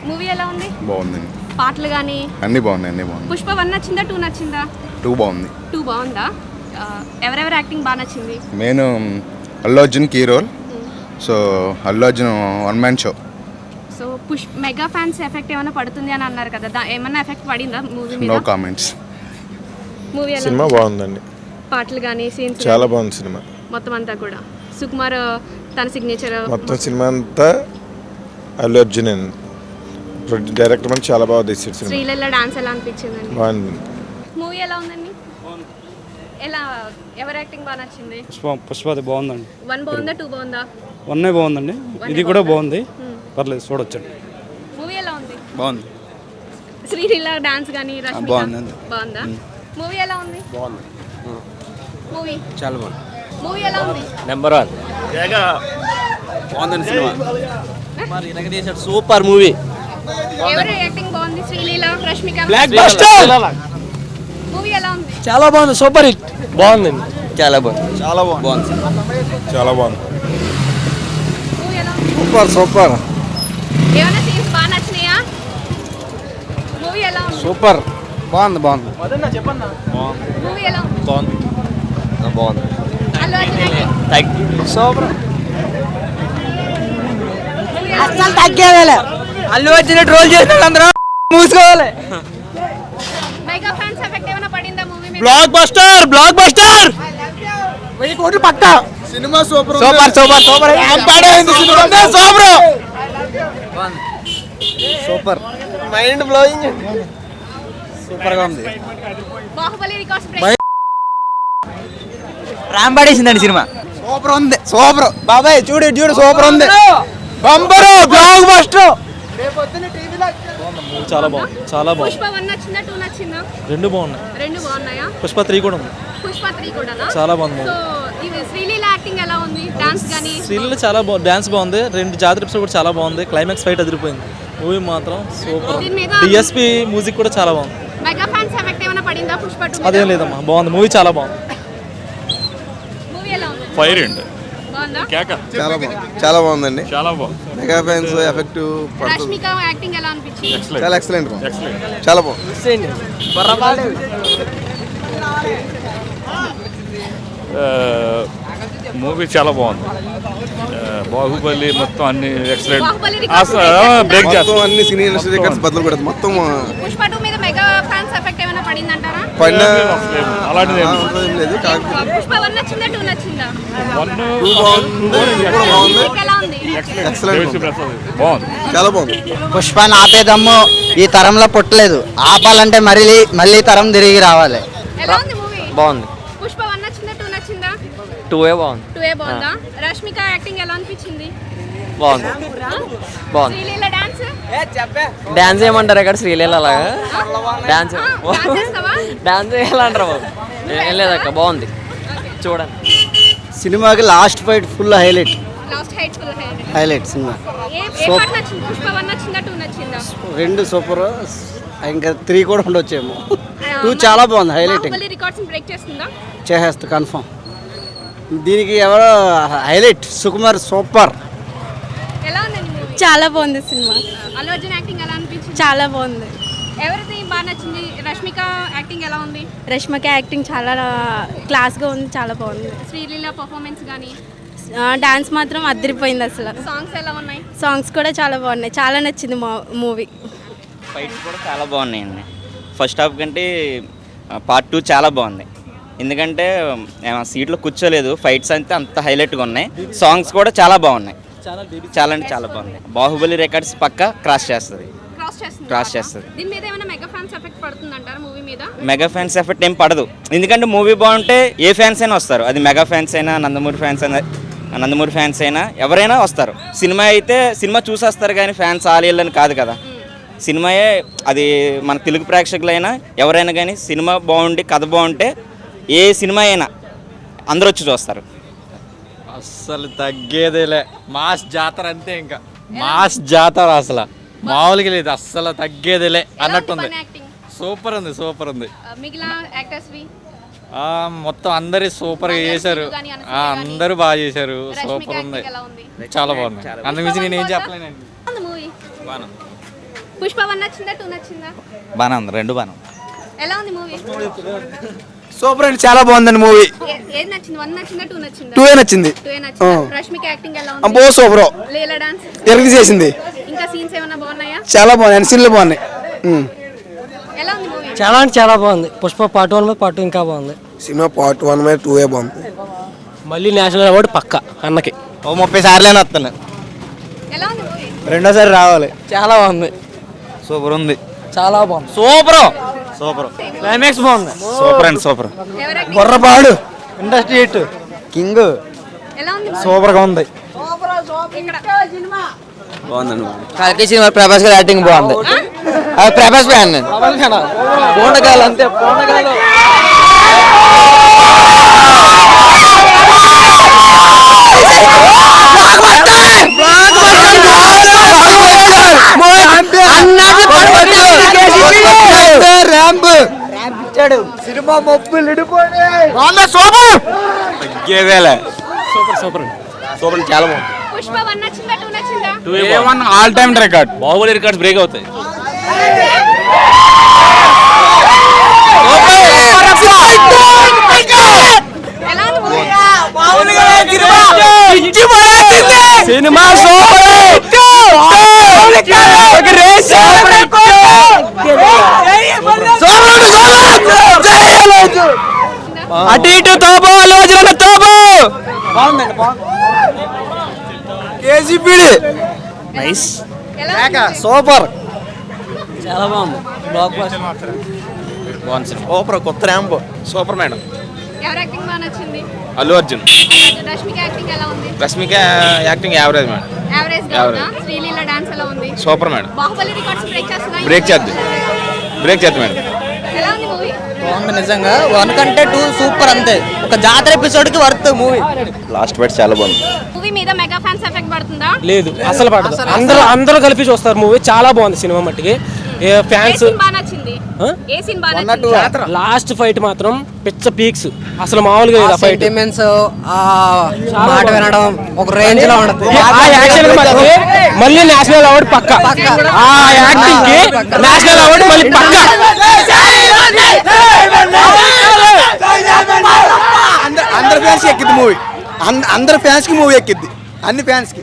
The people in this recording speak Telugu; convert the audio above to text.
మూవీ ఎలా ఉంది? బాగుందండి. పాటలు కానీ అన్నీ బాగున్నాయి. పుష్ప 1 నచ్చిందా 2 నచ్చిందా? 2 బాగుంది. 2 బాగుందా? ఎవరెవరి యాక్టింగ్ బాగా నచ్చింది? Main Allu Arjun key role. So Allu Arjun one man show. So mega fans effect ఏమైనా పడుతుంది అని అన్నారు కదా, ఏమైనా ఎఫెక్ట్ పడిందా మూవీ మీద? No comments. మూవీ ఎలా సినిమా బాగుందండి. పాటలు కానీ సీన్స్ చాలా బాగుంది సినిమా మొత్తం అంతా కూడా. సుకుమార్ తన సిగ్నేచర్ మొత్తం సినిమా అంతా అల్లు అర్జున్ డైరెక్టర్ మనం చాలా బాగా తీసాడు సినిమా. శ్రీలీల డాన్స్ ఎలా అనిపించిందండి? బాగుంది. మూవీ ఎలా ఉందండి? ఎలా ఎవరి యాక్టింగ్ బాగా నచ్చింది? పుష్పది బాగుందండి. 1 బాగుందా 2 బాగుందా? 1 బాగుందండి. ఇది కూడా బాగుంది, పర్లేదు చూడొచ్చండి. మూవీ ఎలా ఉంది? బాగుంది. శ్రీలీల డాన్స్ కానీ రష్మిక బాగుందండి. బాగుందా? మూవీ ఎలా ఉంది? బాగుంది. మూవీ చాలా బాగుంది. మూవీ ఎలా ఉంది? నెంబర్ 1 బాగుందండి సినిమా. మరి ఇరగదీశాడు. Super movie. ఎవరి యాక్టింగ్ బాగుంది? Sreeleela Rashmika. Blockbuster. Movie ఎలా ఉంది? చాలా బాగుంది. Super hit. బాగుందండి. చాలా బాగుంది. చాలా బాగుంది. చాలా బాగుంది. మూవీ ఎలా ఉంది? సూపర్ ఏమైనా సీన్స్ బాగా నచ్చినాయా? మూవీ ఎలా ఉంది? సూపర్ బాగుంది. మూవీ ఎలా ఉంది? బాగుంది. Allu Arjun acting super. Movie ఎలా ఉంది? అసలు తగ్గేదేలే. అల్లు అర్జున్ ట్రోల్ చేసిన అందరూ మూసుకోవాలి. మెగా ఫ్యాన్స్ ఎఫెక్ట్ ఏమైనా పడిందా మూవీ మీద? Block buster. 1000 కోట్లు పక్కా. సినిమా super. Super super mind blowing. Super గా ఉంది. Baahubali records break. రాంబాడేసిందండి సినిమా. సూపర్ ఉంది. సూపర్ బాబాయ్ చూడు సూపర్ ఉంది. Bumper blockbuster. చాలా బాగుంది. చాలా బాగుంది. పుష్ప 1 నచ్చిందా 2 నచ్చిందా? 2 బాగున్నాయి. 2 బాగున్నాయా? పుష్ప 3 కూడా ఉంది. పుష్ప 3 కూడానా? చాలా బాగుంది. సో ఇవి శ్రీలీల యాక్టింగ్ ఎలా ఉంది? డాన్స్ గానీ శ్రీలీల చాలా బాగుంది. డాన్స్ బాగుంది. 2 జాతర ఎపిసోడ్ కూడా చాలా బాగుంది. క్లైమాక్స్ ఫైట్ అదిరిపోయింది. మూవీ మాత్రం సూపర్. దీని మీద డిఎస్పి మ్యూజిక్ కూడా చాలా బాగుంది. మెగా ఫ్యాన్స్ ఎఫెక్ట్ ఏమైనా పడిందా పుష్ప 2 మీద? అదేం లేదమ్మా, బాగుంది. మూవీ చాలా బాగుంది. మూవీ ఎలా ఉంది? ఫైర్ అండి. బాగుందా? చాలా బాగుందండి. చాలా బాగుంది. Mega fans effect Rashmika acting ఎలా అనిపించింది? చాలా ఎక్సలెంట్ చాలా బాగుంది. మూవీ చాలా బాగుంది. బాహుబలి మొత్తం అన్ని ఎక్సలెంట్. బాహుబలి రికార్డ్స్ బ్రేక్ చేస్తాం. అన్ని సినీ ఇండస్ట్రీ రికార్డ్స్ బదులు కూడా మొత్తం పుష్ప 2 మీద మెగా ఫ్యాన్స్ ఎఫెక్ట్ ఏమైనా పడిందంటారా? పైన అలాంటిది ఏం లేదు. పుష్ప 1 నచ్చిందా 2 నచ్చిందా? 1 మ్యూజిక్ ఎలా ఉంది? ఎక్సలెంట్ బాగుంది. చాలా బాగుంది. పుష్పాన్ని ఆపేదమ్ము ఈ తరంలో పుట్టలేదు, ఆపాలంటే మళ్ళీ తరం తిరిగి రావాలి. ఎలా ఉంది మూవీ? బాగుంది. పుష్ప 1 నచ్చిందా 2 నచ్చిందా? 2 బాగుంది. 2 బాగుందా? రష్మిక యాక్టింగ్ ఎలా అనిపించింది? బాగుంది. బాగుంది. శ్రీలీల డాన్స్ డాన్స్ ఏమంటారు ఇక్కడ శ్రీలీల అలాగా? డాన్స్ డాన్స్ ఎలా అంటారు బాబు? ఏం లేదక్క బాగుంది, చూడండి. సినిమాకి last fight full highlight last height full highlight సినిమా. ఏ పార్ట్ నచ్చింది? పుష్ప 1 నచ్చిందా 2 నచ్చిందా? 2 సూపర్, ఇంకా 3 కూడా ఉండొచ్చేమో. 2 చాలా బాగుంది, హైలైటింగ్. బాహుబలి రికార్డ్స్ బ్రేక్ చేస్తుందా? చేసేస్తా కన్ఫర్మ్. దీనికి ఎవరో హైలైట్ సుకుమార్ సూపర్. ఎలా ఉందండి మూవీ? చాలా బాగుంది సినిమా. అల్లు అర్జున్ యాక్టింగ్ ఎలా అనిపించింది? చాలా బాగుంది. ఎవరిది బాగా నచ్చింది? రష్మిక యాక్టింగ్ ఎలా ఉంది? రష్మిక యాక్టింగ్ చాలా క్లాస్గా ఉంది, చాలా బాగుంది. శ్రీలీల పర్ఫార్మెన్స్ కానీ డాన్స్ మాత్రం అదిరిపోయింది అసలు. సాంగ్స్ ఎలా ఉన్నాయి? సాంగ్స్ కూడా చాలా బాగున్నాయి, చాలా నచ్చింది మూవీ. ఫైట్స్ కూడా చాలా బాగున్నాయండి. ఫస్ట్ హాఫ్ కంటే పార్ట్ 2 చాలా బాగుంది. ఎందుకంటే సీట్లో కూర్చోలేదు, ఫైట్స్ అంతే అంత హైలైట్గా ఉన్నాయి. సాంగ్స్ కూడా చాలా బాగున్నాయి, చాలా అంటే చాలా బాగున్నాయి. బాహుబలి రికార్డ్స్ పక్కా క్రాస్ చేస్తుంది. దీని మీద ఏమైనా మెగా ఫ్యాన్స్ ఎఫెక్ట్ పడుతుందంటారా మూవీ మీద? మెగా ఫ్యాన్స్ ఎఫెక్ట్ ఏం పడదు, ఎందుకంటే మూవీ బాగుంటే ఏ ఫ్యాన్స్ అయినా వస్తారు. అది మెగా ఫ్యాన్స్ అయినా నందమూరి ఫ్యాన్స్ అయినా ఎవరైనా వస్తారు. సినిమా అయితే సినిమా చూసేస్తారు కానీ ఫ్యాన్స్ ఆలీలని కాదు కదా. సినిమాయే అది మన తెలుగు ప్రేక్షకులైనా ఎవరైనా కానీ సినిమా బాగుండి కథ బాగుంటే ఏ సినిమా అయినా అందరూ వచ్చి చూస్తారు. అస్సలు తగ్గేదేలే. మాస్ జాతర అంతే, ఇంకా మాస్ జాతర అసలు మామూలుగా లేదు, అస్సలు తగ్గేదేలే అన్నట్టుంది. సూపర్ ఉంది, సూపర్ ఉంది. మిగిలిన యాక్టర్స్ మొత్తం అందరు సూపర్గా చేశారు, అందరూ బాగా చేశారు. సూపర్ ఉంది, చాలా బాగుంది. అందుమించి నేను ఏం చెప్పలేనండి. పుష్ప 1 నచ్చిందా 2 నచ్చిందా? బాగానే ఉంది, రెండు బాగానే ఉంది. ఎలా ఉంది మూవీ? సూపర్ అండి, చాలా బాగుందండి మూవీ. ఏది నచ్చింది? 1 నచ్చిందా 2 నచ్చిందా? 2 నచ్చింది. 2 నచ్చిందా? రష్మిక యాక్టింగ్ ఎలా ఉంది? అబ్బో సూపర్, లీలా డాన్స్ ఎరగి చేసింది. ఇంకా సీన్స్ ఏమైనా బాగున్నాయా? చాలా బాగుంది, సీన్లు బాగున్నాయి. ఎలా ఉంది మూవీ? చాలా అంటే చాలా బాగుంది. పుష్ప పార్ట్ 1 మీద పార్ట్ 2 ఇంకా బాగుంది. సినిమా పార్ట్ 1 మీద 2 బాగుంది. మళ్ళీ నేషనల్ అవార్డు పక్క అన్నకి. ఓ 30 సార్లు వస్తాను. ఎలా ఉంది మూవీ? రెండోసారి రావాలి. చాలా బాగుంది, సూపర్ ఉంది, చాలా బాగుంది. Super super. క్లైమాక్స్ బాగుంది. సూపర్ అండి, సూపర్. ఎవరు acting? బొర్రపాడు ఇండస్ట్రీ హిట్ కింగ్. ఎలా ఉంది? సూపర్ గా ఉంది. ఇక్కడ కల్కి సినిమా ప్రభాస్ గారి యాక్టింగ్ బాగుంది. ప్రభాస్ ఫ్యాన్ నేను. పోండగాలు అంతే, పోండగాలు. సినిమా మొప్పులు తగ్గేదేలే. సూపర్ సూపర్ సూపర్, చాలా బాగుంది. పుష్ప 1 నచ్చిందా 2 నచ్చిందా? All time record. Baahubali records break అవుతాయి. ఎలా ఉంది మూవీ? సినిమా అటు ఇటు తోపు, ఆలోచన తోపు. కేజీపీడి నైస్, ఎలా ఉంది? సూపర్. చాలా బాగుంది. Blockbuster. సూపర్, కొత్త ర్యాంప్. Super madam. ఎవరు యాక్టింగ్ బాగా నచ్చింది? అల్లు అర్జున్. రష్మిక యాక్టింగ్ ఎలా ఉంది? Rashmika acting average madam. Average గా ఉందా? శ్రీలీల డాన్స్ ఎలా ఉంది? Super madam. Baahubali records break చేస్తుందా? బ్రేక్ చేద్ది మేడం. ఎలా ఉంది మూవీ? బాగుంది నిజంగా. 1 కంటే 2 సూపర్ అంతే. ఒక జాతర ఎపిసోడ్ కి వర్త్ మూవీ. లాస్ట్ బైట్ చాలా బాగుంది. మూవీ మీద మెగా ఫ్యాన్స్ ఎఫెక్ట్ పడుతుందా? లేదు అసలు పడదు. అందరూ కలిపి చూస్తారు మూవీ. చాలా బాగుంది సినిమా మట్టికి. ఏ ఫ్యాన్స్ సీన్ బాగా నచ్చింది? ఏ సీన్ బాగా నచ్చింది? లాస్ట్ ఫైట్ మాత్రం పిచ్చ పీక్స్, అసలు మామూలుగా లేదు. ఆ ఫైట్ మాట వినడం ఒక రేంజ్ లో ఉండదు. ఆ యాక్షన్ మళ్ళీ నేషనల్ అవార్డు పక్క. ఆ యాక్టింగ్ కి నేషనల్ అవార్డు మళ్ళీ పక్క. అందరి ఫ్యాన్స్ ఎక్కిద్ది మూవీ. అందరి ఫ్యాన్స్ కి మూవీ ఎక్కిద్ది, అన్ని ఫ్యాన్స్ కి.